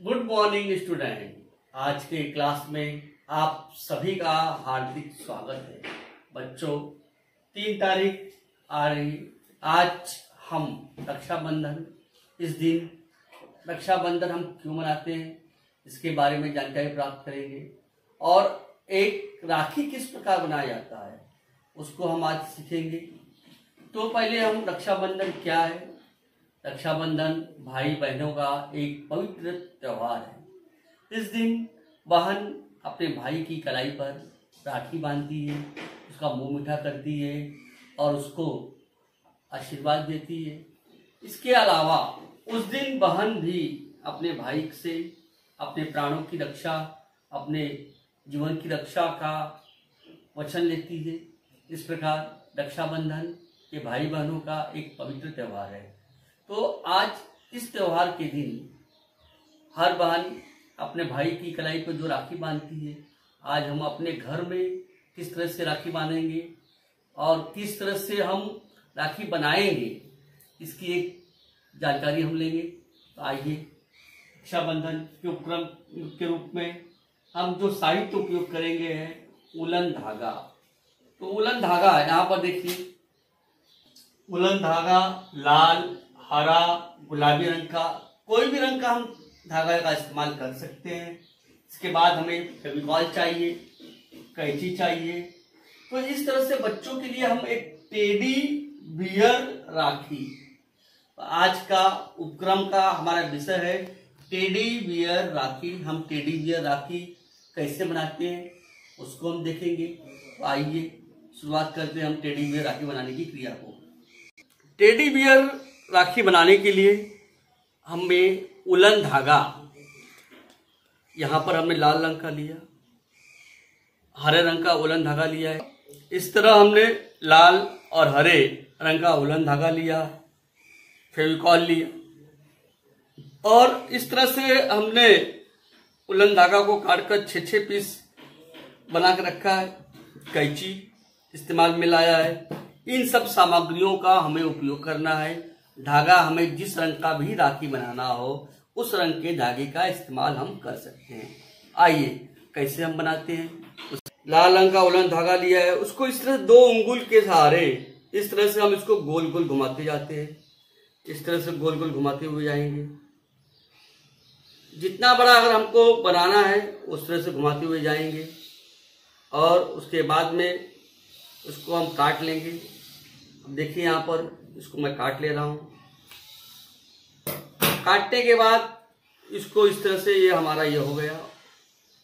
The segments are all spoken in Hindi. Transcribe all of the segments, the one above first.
Good morning student. आज के क्लास में आप सभी का हार्दिक स्वागत है। बच्चों, 3 तारीख आ रही। आज हम रक्षाबंधन, इस दिन रक्षाबंधन हम क्यों मनाते हैं इसके बारे में जानकारी प्राप्त करेंगे और एक राखी किस प्रकार बनाया जाता है उसको हम आज सीखेंगे। तो पहले हम रक्षाबंधन क्या है। रक्षाबंधन भाई बहनों का एक पवित्र त्योहार है। इस दिन बहन अपने भाई की कलाई पर राखी बांधती है, उसका मुंह मीठा करती है और उसको आशीर्वाद देती है। इसके अलावा उस दिन बहन भी अपने भाई से अपने प्राणों की रक्षा, अपने जीवन की रक्षा का वचन लेती है। इस प्रकार रक्षाबंधन ये भाई बहनों का एक पवित्र त्योहार है। तो आज इस त्योहार के दिन हर बहन अपने भाई की कलाई पर जो राखी बांधती है, आज हम अपने घर में किस तरह से राखी बांधेंगे और किस तरह से हम राखी बनाएंगे इसकी एक जानकारी हम लेंगे। तो आइए, रक्षाबंधन के उपक्रम के रूप में हम जो साहित्य उपयोग करेंगे है उलन धागा। तो उलन धागा यहाँ पर देखिए, उलन धागा लाल, हरा, गुलाबी रंग का, कोई भी रंग का हम धागा का इस्तेमाल कर सकते हैं। इसके बाद हमें फेविकॉल चाहिए, कैंची चाहिए। तो इस तरह से बच्चों के लिए हम एक टेडी बियर राखी, आज का उपक्रम का हमारा विषय है टेडी बियर राखी। हम टेडी बियर राखी कैसे बनाते हैं उसको हम देखेंगे। तो आइए शुरुआत करते हैं हम टेडी बियर राखी बनाने की क्रिया को। टेडी बियर राखी बनाने के लिए हमें उलन धागा, यहाँ पर हमने लाल रंग का लिया, हरे रंग का उलन धागा लिया है। इस तरह हमने लाल और हरे रंग का उलन धागा लिया, फेविकॉल लिया और इस तरह से हमने उलन धागा को काटकर 6-6 पीस बना के रखा है। कैंची इस्तेमाल में लाया है। इन सब सामग्रियों का हमें उपयोग करना है। धागा हमें जिस रंग का भी राखी बनाना हो उस रंग के धागे का इस्तेमाल हम कर सकते हैं। आइए कैसे हम बनाते हैं। लाल रंग का उलन धागा लिया है, उसको इस तरह 2 उंगल के सहारे इस तरह से हम इसको गोल गोल घुमाते जाते हैं। इस तरह से गोल गोल घुमाते हुए जाएंगे। जितना बड़ा अगर हमको बनाना है उस तरह से घुमाते हुए जाएंगे और उसके बाद में उसको हम काट लेंगे। अब देखिए यहाँ पर इसको मैं काट ले रहा हूं। काटने के बाद इसको इस तरह से ये हमारा ये हो गया।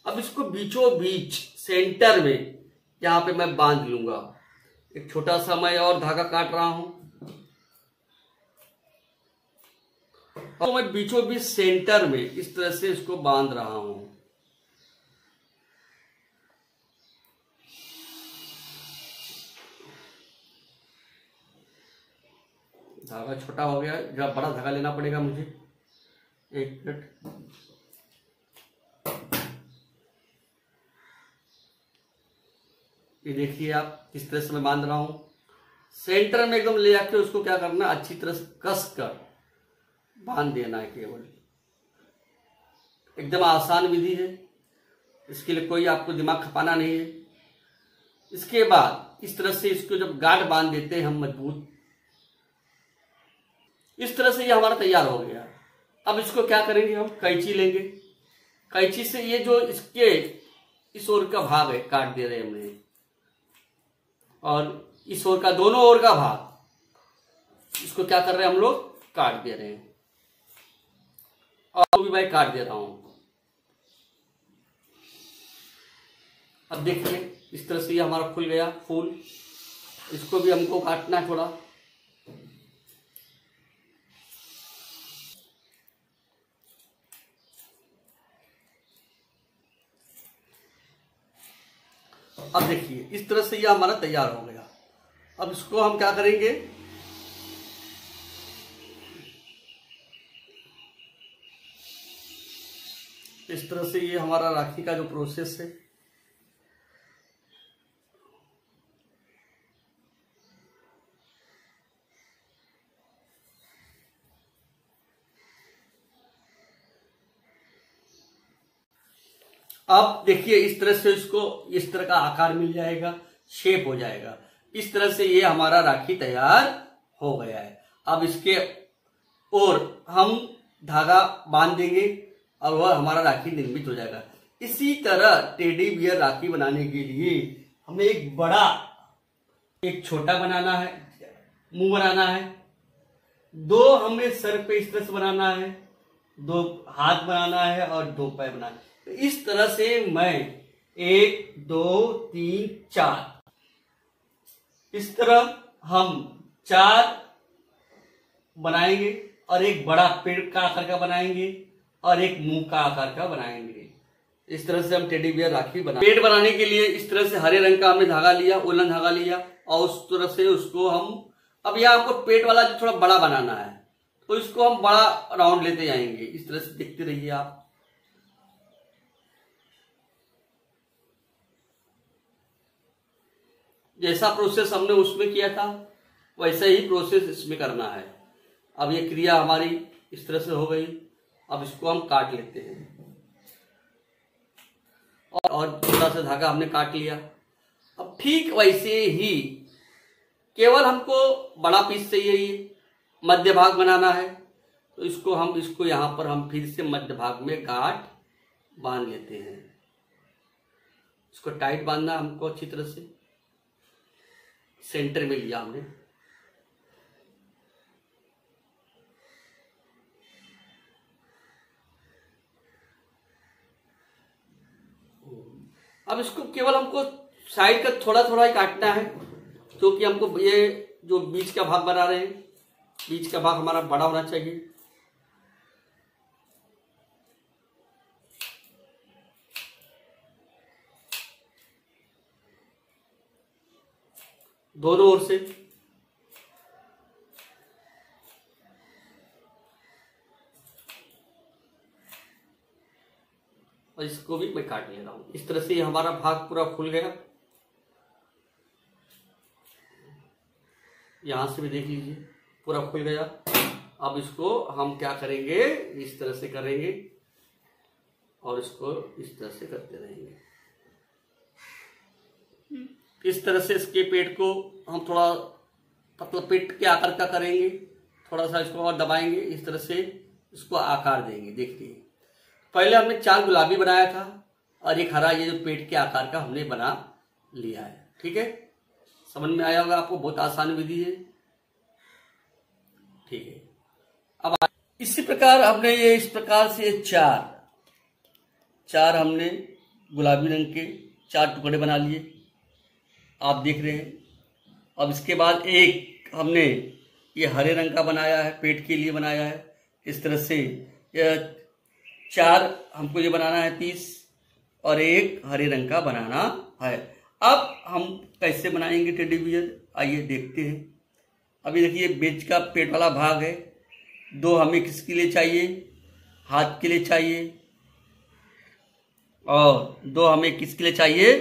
अब इसको बीचों बीच सेंटर में यहाँ पे मैं बांध लूंगा। एक छोटा सा मैं और धागा काट रहा हूं और मैं बीचों बीच सेंटर में इस तरह से इसको बांध रहा हूं। धागा छोटा हो गया, जब बड़ा धागा लेना पड़ेगा मुझे। एक मिनट। ये देखिए आप किस तरह से मैं बांध रहा हूं। सेंटर में एकदम ले जाके उसको क्या करना, अच्छी तरह से कस कर बांध देना है। केवल एकदम आसान विधि है, इसके लिए कोई आपको दिमाग खपाना नहीं है। इसके बाद इस तरह से इसको जब गांठ बांध देते हैं हम मजबूत, इस तरह से ये हमारा तैयार हो गया। अब इसको क्या करेंगे, हम कैंची लेंगे। कैंची से ये जो इसके इस ओर का भाग है काट दे रहे हैं हमने, और इस ओर का दोनों ओर का भाग इसको क्या कर रहे हैं हम लोग, काट दे रहे हैं। और भी मैं काट दे रहा हूं। अब देखिए इस तरह से ये हमारा खुल गया फूल। इसको भी हमको काटना है थोड़ा। अब देखिए इस तरह से ये हमारा तैयार हो गया। अब इसको हम क्या करेंगे, इस तरह से ये हमारा राखी का जो प्रोसेस है अब देखिए इस तरह से इसको इस तरह का आकार मिल जाएगा, शेप हो जाएगा। इस तरह से ये हमारा राखी तैयार हो गया है। अब इसके और हम धागा बांध देंगे और वह हमारा राखी निर्मित हो जाएगा। इसी तरह टेडी बियर राखी बनाने के लिए हमें एक बड़ा, एक छोटा बनाना है, मुंह बनाना है, दो हमें सर पे इस तरह से बनाना है, दो हाथ बनाना है और दो पैर बनाना है। तो इस तरह से मैं 1 2 3 4 इस तरह हम 4 बनाएंगे और एक बड़ा पेड़ का आकार का बनाएंगे और एक मुंह का आकार का बनाएंगे। इस तरह से हम टेडी बियर राखी बना। पेट बनाने के लिए इस तरह से हरे रंग का हमने धागा लिया, उलन धागा लिया और उस तरह से उसको हम, अब यह आपको पेट वाला जो थोड़ा बड़ा बनाना है तो इसको हम बड़ा राउंड लेते जाएंगे। इस तरह से देखते रहिए आप। जैसा प्रोसेस हमने उसमें किया था वैसा ही प्रोसेस इसमें करना है। अब ये क्रिया हमारी इस तरह से हो गई। अब इसको हम काट लेते हैं और थोड़ा सा धागा हमने काट लिया। अब ठीक वैसे ही केवल हमको बड़ा पीस चाहिए, ये मध्य भाग बनाना है तो इसको यहां पर हम फिर से मध्य भाग में गांठ बांध लेते हैं। इसको टाइट बांधना हमको अच्छी तरह से, सेंटर में लिया हमने। अब इसको केवल हमको साइड का थोड़ा थोड़ा ही काटना है क्योंकि हमको ये जो बीच का भाग बना रहे हैं, बीच का भाग हमारा बड़ा होना चाहिए। दोनों ओर से और इसको भी मैं काट ले रहा हूं। इस तरह से ये हमारा भाग पूरा खुल गया। यहां से भी देख लीजिए पूरा खुल गया। अब इसको हम क्या करेंगे, इस तरह से करेंगे और इसको इस तरह से करते रहेंगे। इस तरह से इसके पेट को हम थोड़ा पतला पेट के आकार का करेंगे, थोड़ा सा इसको और दबाएंगे, इस तरह से इसको आकार देंगे। देखिए पहले हमने 4 गुलाबी बनाया था और एक हरा, ये जो पेट के आकार का हमने बना लिया है। ठीक है, समझ में आया होगा आपको, बहुत आसान विधि है। ठीक है, अब इसी प्रकार हमने ये इस प्रकार से 4 हमने गुलाबी रंग के 4 टुकड़े बना लिए, आप देख रहे हैं। अब इसके बाद एक हमने ये हरे रंग का बनाया है, पेट के लिए बनाया है। इस तरह से यह 4 हमको ये बनाना है पीस और एक हरे रंग का बनाना है। अब हम कैसे बनाएंगे टेडी बियर, आइए देखते हैं। अभी देखिए बीच का पेट वाला भाग है, 2 हमें किसके लिए चाहिए, हाथ के लिए चाहिए और 2 हमें किसके लिए चाहिए,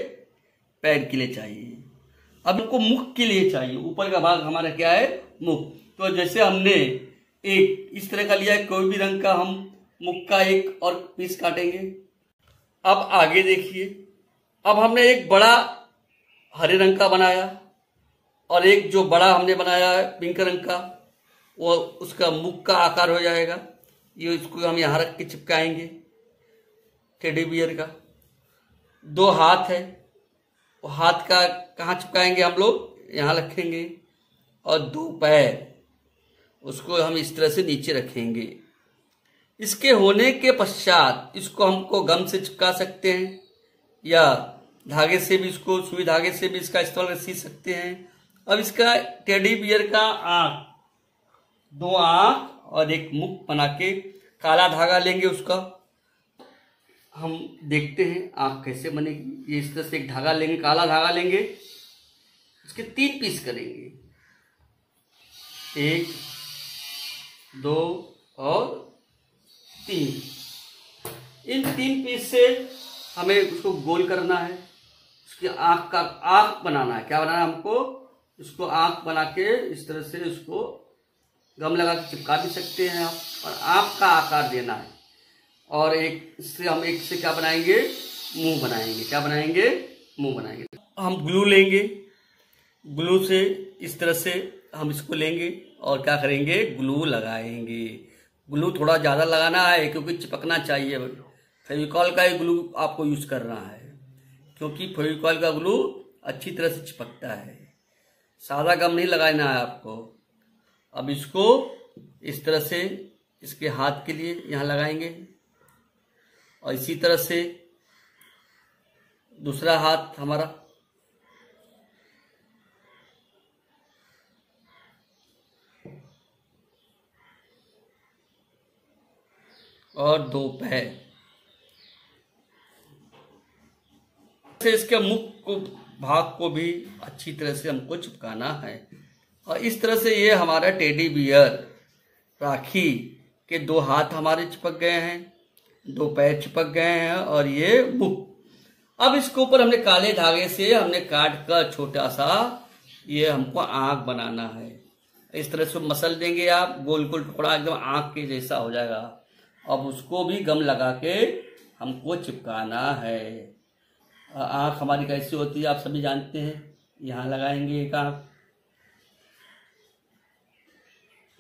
पैर के लिए चाहिए। अब हमको मुख के लिए चाहिए, ऊपर का भाग हमारा क्या है, मुख। तो जैसे हमने एक इस तरह का लिया है, कोई भी रंग का हम मुख का एक और पीस काटेंगे। अब आगे देखिए, अब हमने एक बड़ा हरे रंग का बनाया और एक जो बड़ा हमने बनाया है पिंक रंग का, वो उसका मुख का आकार हो जाएगा। ये इसको हम यहाँ रख के चिपकाएंगे टेडी बियर का। 2 हाथ है, वो हाथ का कहाँ चिपकाएंगे हम लोग, यहाँ रखेंगे और 2 पैर, उसको हम इस तरह से नीचे रखेंगे। इसके होने के पश्चात इसको हमको गम से चिपका सकते हैं या धागे से भी, इसको सुई धागे से भी इसका इस्तेमाल सी सकते हैं। अब इसका टेडी बियर का आंख, 2 आंख और एक मुख बना के काला धागा लेंगे, उसका हम देखते हैं आंख कैसे बनेगी। ये इस तरह से एक धागा लेंगे, काला धागा लेंगे, उसके 3 पीस करेंगे, 1 2 और 3। इन 3 पीस से हमें उसको गोल करना है, उसकी आंख का आंख बनाना है। क्या बनाना है हमको, इसको आंख बना के इस तरह से इसको गम लगा के चिपका भी सकते हैं आप, और आंख का आकार देना है। और एक इससे हम एक से क्या बनाएंगे, मुंह बनाएंगे। क्या बनाएंगे? मुंह बनाएंगे। हम ग्लू लेंगे, ग्लू से इस तरह से हम इसको लेंगे और क्या करेंगे? ग्लू लगाएंगे। ग्लू थोड़ा ज़्यादा लगाना है क्योंकि चिपकना चाहिए। फेविकॉल का ही ग्लू आपको यूज करना है क्योंकि फेविकॉल का ग्लू अच्छी तरह से चिपकता है। सादा गम नहीं लगाना है आपको। अब इसको इस तरह से इसके हाथ के लिए यहाँ लगाएंगे और इसी तरह से दूसरा हाथ हमारा और दो पैर से इसके मुख को भाग को भी अच्छी तरह से हमको चिपकाना है। और इस तरह से ये हमारा टेडी बियर राखी के दो हाथ हमारे चिपक गए हैं, दो पैर चिपक गए हैं और ये मुख। अब इसके ऊपर हमने काले धागे से हमने काट कर छोटा सा ये हमको आंख बनाना है। इस तरह से मसल देंगे आप, गोल गोल टुकड़ा एकदम आंख के जैसा हो जाएगा। अब उसको भी गम लगा के हमको चिपकाना है। आंख हमारी कैसी होती है आप सभी जानते हैं। यहाँ लगाएंगे एक आंख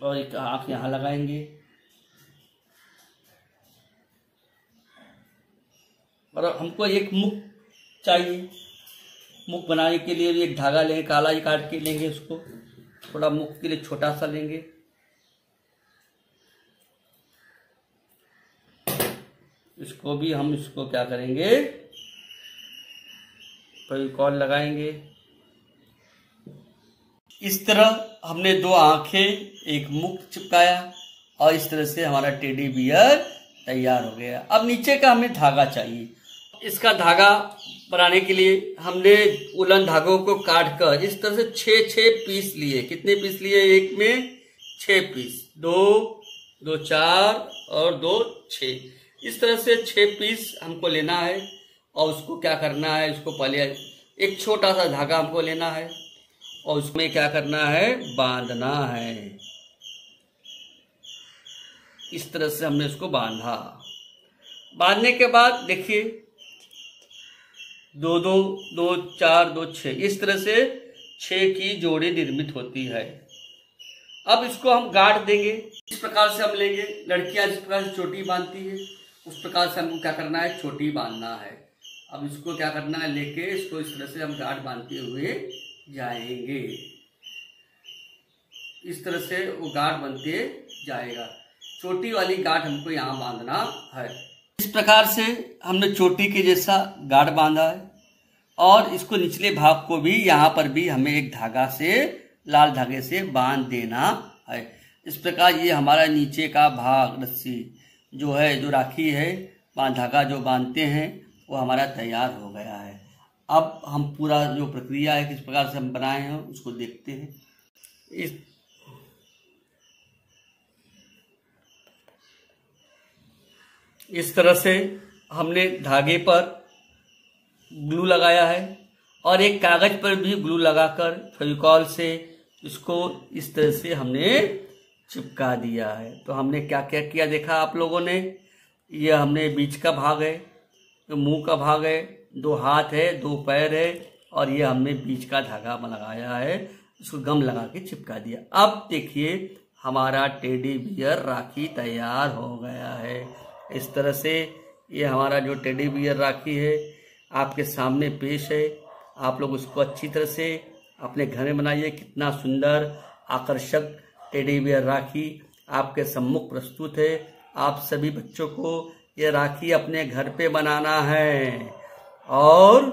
और एक आंख यहाँ लगाएंगे और हमको एक मुख चाहिए। मुख बनाने के लिए भी एक धागा लेंगे, काला ही काट के लेंगे उसको, थोड़ा मुख के लिए छोटा सा लेंगे। इसको भी हम इसको क्या करेंगे? फेविकॉल लगाएंगे। इस तरह हमने दो आंखें, एक मुख चिपकाया और इस तरह से हमारा टेडी बियर तैयार हो गया। अब नीचे का हमें धागा चाहिए। इसका धागा बनाने के लिए हमने उलन धागों को काट कर इस तरह से 6 पीस लिए। कितने पीस लिए? एक में 6 पीस, दो 4 और 2 6। इस तरह से 6 पीस हमको लेना है और उसको क्या करना है? इसको पहले एक छोटा सा धागा हमको लेना है और उसमें क्या करना है? बांधना है। इस तरह से हमने इसको बांधा। बांधने के बाद देखिए 2 4 2 6 इस तरह से 6 की जोड़ी निर्मित होती है। अब इसको हम गांठ देंगे। इस प्रकार से हम लेंगे। लड़कियां जिस प्रकार से चोटी बांधती है उस प्रकार से हमको क्या करना है? चोटी बांधना है। अब इसको क्या करना है? लेके इसको इस तरह से हम गांठ बांधते हुए जाएंगे। इस तरह से वो गांठ बनते जाएगा। चोटी वाली गांठ हमको यहाँ बांधना है। इस प्रकार से हमने चोटी के जैसा गांठ बांधा है और इसको निचले भाग को भी यहाँ पर भी हमें एक धागा से, लाल धागे से बांध देना है। इस प्रकार ये हमारा नीचे का भाग रस्सी जो है, जो राखी है, धागा जो बांधते हैं वो हमारा तैयार हो गया है। अब हम पूरा जो प्रक्रिया है किस प्रकार से हम बनाए हैं उसको देखते हैं। इस तरह से हमने धागे पर ग्लू लगाया है और एक कागज पर भी ग्लू लगाकर फेविकॉल से इसको इस तरह से हमने चिपका दिया है। तो हमने क्या क्या किया देखा आप लोगों ने। यह हमने बीच का भाग है, तो मुंह का भाग है, 2 हाथ है, 2 पैर है और ये हमने बीच का धागा लगाया है, इसको गम लगा के चिपका दिया। अब देखिए हमारा टेडी बियर राखी तैयार हो गया है। इस तरह से ये हमारा जो टेडी बियर राखी है आपके सामने पेश है। आप लोग उसको अच्छी तरह से अपने घर में बनाइए। कितना सुंदर आकर्षक टेडी बियर राखी आपके सम्मुख प्रस्तुत है। आप सभी बच्चों को ये राखी अपने घर पे बनाना है और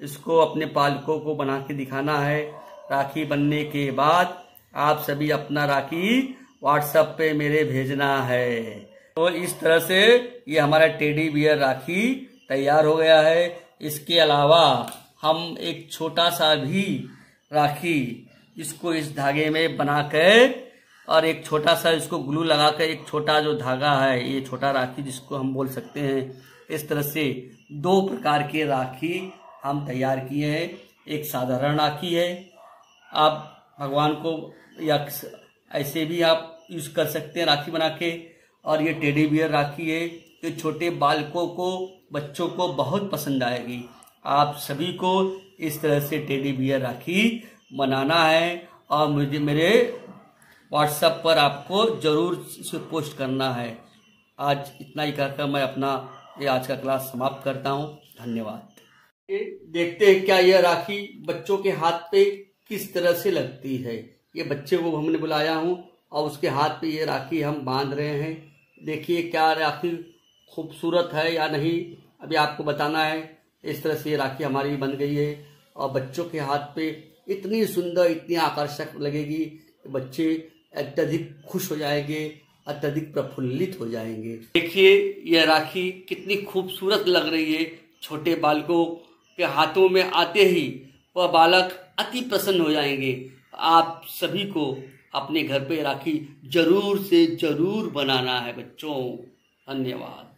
इसको अपने पालकों को बना के दिखाना है। राखी बनने के बाद आप सभी अपना राखी व्हाट्सएप पे मेरे भेजना है। तो इस तरह से ये हमारा टेडी बियर राखी तैयार हो गया है। इसके अलावा हम एक छोटा सा भी राखी इसको इस धागे में बनाकर और एक छोटा सा इसको ग्लू लगाकर एक छोटा जो धागा है, ये छोटा राखी जिसको हम बोल सकते हैं, इस तरह से 2 प्रकार के राखी हम तैयार किए हैं। एक साधारण राखी है, आप भगवान को या ऐसे भी आप यूज कर सकते हैं राखी बना के, और ये टेडी बियर राखी है ये छोटे बालकों को, बच्चों को बहुत पसंद आएगी। आप सभी को इस तरह से टेडी बियर राखी बनाना है और मुझे मेरे व्हाट्सएप पर आपको जरूर इसे पोस्ट करना है। आज इतना ही कहकर मैं अपना ये आज का क्लास समाप्त करता हूँ। धन्यवाद। देखते हैं क्या यह राखी बच्चों के हाथ पे किस तरह से लगती है। ये बच्चे को हमने बुलाया हूँ और उसके हाथ पे ये राखी हम बांध रहे हैं। देखिए क्या राखी खूबसूरत है या नहीं, अभी आपको बताना है। इस तरह से ये राखी हमारी बन गई है और बच्चों के हाथ पे इतनी सुंदर, इतनी आकर्षक लगेगी कि बच्चे अत्यधिक खुश हो जाएंगे, अत्यधिक प्रफुल्लित हो जाएंगे। देखिए यह राखी कितनी खूबसूरत लग रही है। छोटे बालकों के हाथों में आते ही वह बालक अति प्रसन्न हो जाएंगे। आप सभी को अपने घर पे राखी जरूर से जरूर बनाना है बच्चों। धन्यवाद।